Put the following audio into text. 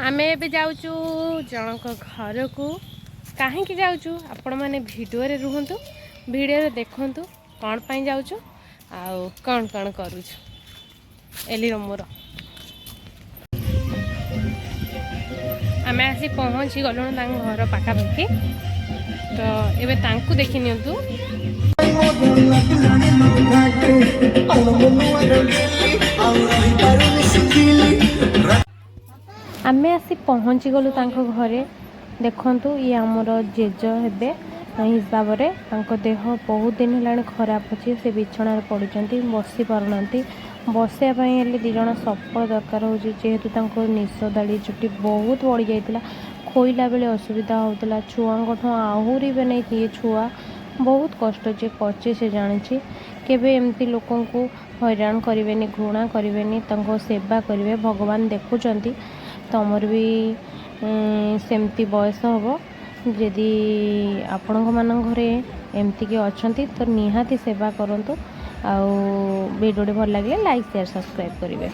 आमे एबे जाउचु जनक घर को कहीं जाउचु आपण माने वीडियो रे रुहंतु वीडियो रे देखंतु कौन पाई जाउचु आउ कौन कौन करूचु एली मोर आमे आसी पहुँची गलु घर पाखापाखि तो एबे तांकु देखि नियंतु आमे आसी पहुँची गलु तांको घरे देखंतु ये आमर जेज हेबे हिसाब रे तांको देह बहुत दिन हेलाणी खराब अछि से बिछणारे पडुचंती बसी पारुनांती बसिया पई हेले दी जण सपोर्ट दरकार होची जेहेतु तांको निश दाड़ी चुटी बहुत बढ़ी जाइतिला खोइला बेले असुविधा होतला छुआंगठो आहुरी बे नै ये छुआ बहुत कष्ट जे कचे से जानिछि केबे एमती लोकन को हैरान करिवेनी घृणा करिवेनी तांको सेवा करिवे भगवान देखुचंती तमर भी सेमती बयस हम जदि आपण घरे एमती कि अच्छा तो निहाती सेवा करूँ। वीडियो भल लगे लाइक शेयर सब्सक्राइब करेंगे।